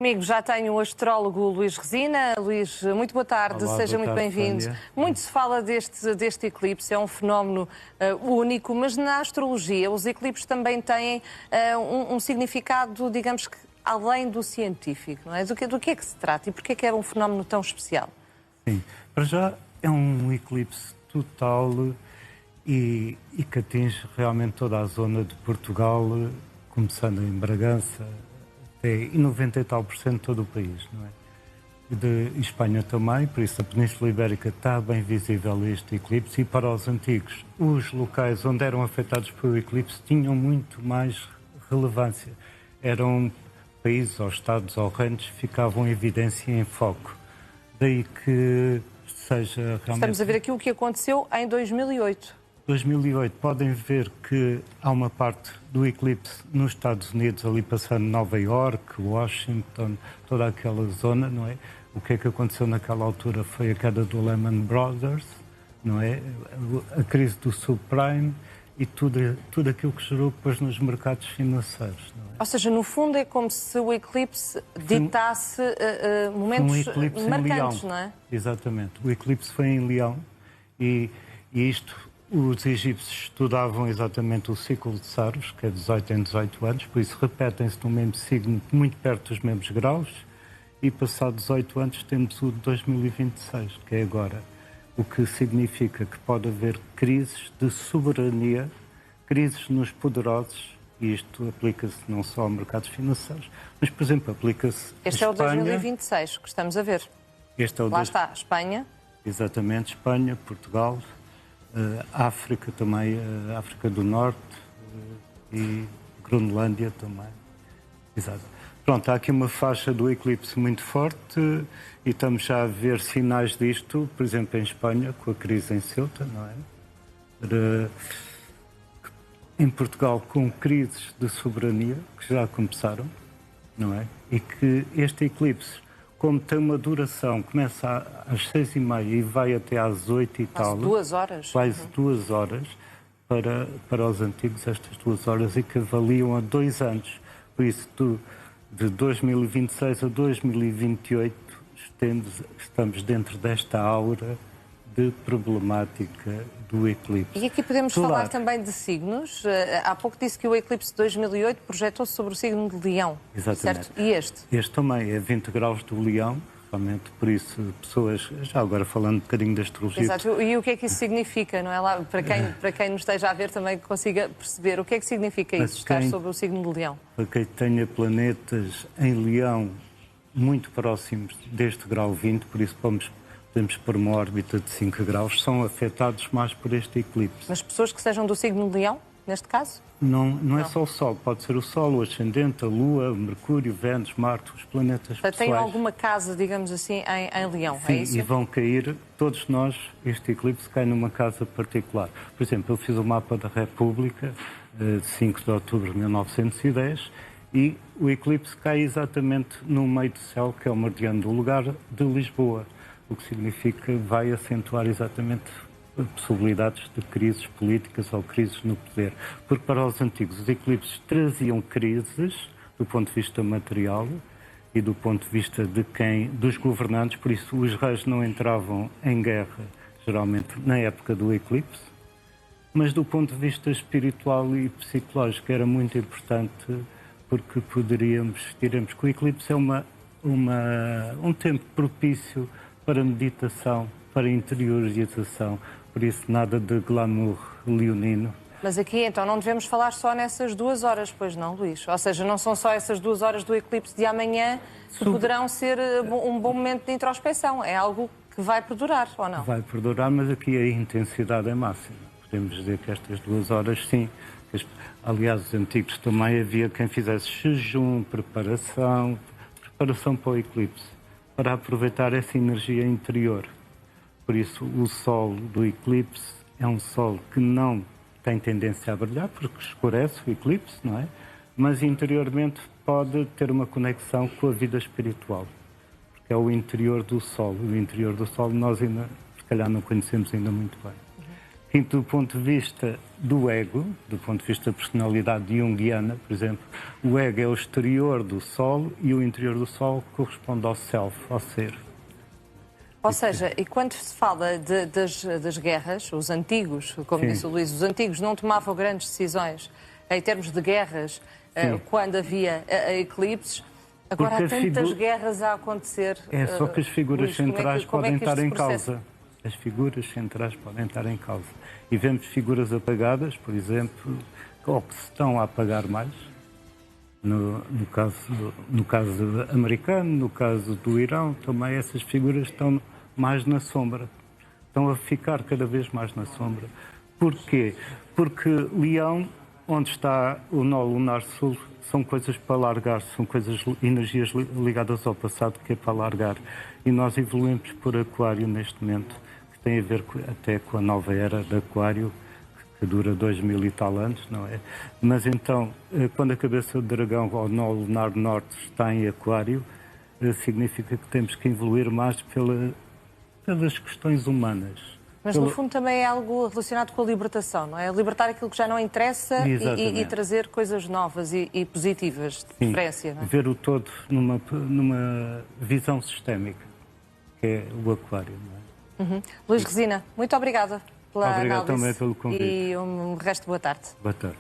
Comigo já tenho o astrólogo Luís Resina. Luís, muito boa tarde, Olá, seja boa muito tarde, bem-vindo. Sónia. Muito se fala deste eclipse, é um fenómeno único, mas na astrologia os eclipses também têm um significado, digamos que além do científico, não é? Do que é que se trata e porquê é que é um fenómeno tão especial? Sim, para já é um eclipse total e que atinge realmente toda a zona de Portugal, começando em Bragança e 90 e tal por cento de todo o país, não é? De Espanha também, por isso a Península Ibérica está bem visível este eclipse, e para os antigos, os locais onde eram afetados pelo eclipse tinham muito mais relevância. Eram países ou estados ou reinos que ficavam em evidência e em foco. Daí que seja realmente... Estamos a ver aqui o que aconteceu em 2008. 2008, podem ver que há uma parte do eclipse nos Estados Unidos, ali passando Nova York, Washington, toda aquela zona, não é? O que é que aconteceu naquela altura foi a queda do Lehman Brothers, não é? A crise do subprime e tudo aquilo que gerou depois nos mercados financeiros, não é? Ou seja, no fundo é como se o eclipse ditasse momentos marcantes, não é? Exatamente. O eclipse foi em Leão e isto... Os egípcios estudavam exatamente o ciclo de Saros, que é 18 em 18 anos, por isso repetem-se no mesmo signo, muito perto dos mesmos graus, e passados 18 anos temos o de 2026, que é agora. O que significa que pode haver crises de soberania, crises nos poderosos, e isto aplica-se não só a mercados financeiros, mas, por exemplo, aplica-se a Este Espanha. é o 2026 que estamos a ver. Este é o Lá está, Espanha. Exatamente, Espanha, Portugal... África também, África do Norte e Groenlândia também. Exato. Pronto, há aqui uma faixa do eclipse muito forte e estamos já a ver sinais disto, por exemplo, em Espanha, com a crise em Ceuta, não é? Em Portugal, com crises de soberania, que já começaram, não é? E que este eclipse, como tem uma duração, começa às 6h30 e vai até às 8 e tal. Quase 2 horas. Quase 2 horas para os antigos, estas 2 horas, e que avaliam a 2 anos. Por isso, de 2026 a 2028, estamos dentro desta aura de problemática do eclipse. E aqui podemos falar também de signos. Há pouco disse que o eclipse de 2008 projetou-se sobre o signo de Leão. Exatamente. Certo? E este? Este também é 20 graus do Leão, realmente, por isso pessoas, já agora falando um bocadinho da astrologia... Exato. E o que é que isso significa, não é? Lá, para quem nos esteja a ver também consiga perceber o que é que significa isso, estar sobre o signo de Leão. Para quem tenha planetas em Leão muito próximos deste grau 20, por isso podemos pôr uma órbita de 5 graus, são afetados mais por este eclipse. Mas pessoas que sejam do signo de Leão, neste caso? Não é só o Sol, pode ser o Sol, o Ascendente, a Lua, o Mercúrio, Vênus, Marte, os planetas pessoais. Tem alguma casa, digamos assim, em Leão, sim, é isso? E vão cair, todos nós, este eclipse cai numa casa particular. Por exemplo, eu fiz o mapa da República, de 5 de outubro de 1910, e o eclipse cai exatamente no meio do céu, que é o meridiano do lugar de Lisboa, o que significa que vai acentuar exatamente possibilidades de crises políticas ou crises no poder. Porque para os antigos os eclipses traziam crises do ponto de vista material e do ponto de vista dos governantes, por isso os reis não entravam em guerra, geralmente na época do eclipse, mas do ponto de vista espiritual e psicológico era muito importante, porque diremos que o eclipse é um tempo propício para meditação, para interiorização, por isso nada de glamour leonino. Mas aqui então não devemos falar só nessas 2 horas, pois não, Luís? Ou seja, não são só essas 2 horas do eclipse de amanhã que poderão ser um bom momento de introspeção, é algo que vai perdurar, ou não? Vai perdurar, mas aqui a intensidade é máxima. Podemos dizer que estas 2 horas, sim. Aliás, os antigos também havia quem fizesse jejum, preparação para o eclipse, para aproveitar essa energia interior. Por isso, o Sol do eclipse é um Sol que não tem tendência a brilhar, porque escurece o eclipse, não é? Mas interiormente pode ter uma conexão com a vida espiritual, porque é o interior do Sol. O interior do Sol nós ainda, se calhar, não conhecemos ainda muito bem. Quinto, do ponto de vista do ego, do ponto de vista da personalidade junguiana, por exemplo, o ego é o exterior do Sol e o interior do Sol corresponde ao self, ao ser. Ou seja, e quando se fala das guerras, os antigos, como disse o Luís, os antigos não tomavam grandes decisões em termos de guerras quando havia eclipses. Agora há tantas guerras a acontecer. É só que as figuras Luís, centrais podem estar em processa? causa. As figuras centrais podem estar em causa. E vemos figuras apagadas, por exemplo, ou que se estão a apagar mais. No caso americano, no caso do Irão, também essas figuras estão mais na sombra. Estão a ficar cada vez mais na sombra. Porquê? Porque Leão, onde está o nó lunar sul, são coisas para largar, são energias ligadas ao passado que é para largar. E nós evoluímos por Aquário neste momento, que tem a ver até com a nova era de Aquário, que dura 2000 e tal anos, não é? Mas então, quando a cabeça do dragão ou nó lunar norte está em Aquário, significa que temos que evoluir mais pelas questões humanas. Mas no fundo também é algo relacionado com a libertação, não é? Libertar aquilo que já não interessa e trazer coisas novas e positivas, de preferência. Não é? Ver o todo numa visão sistémica, que é o Aquário, não é? Luís Resina, muito obrigada pela análise. Obrigado também pelo convite. E um resto de boa tarde. Boa tarde.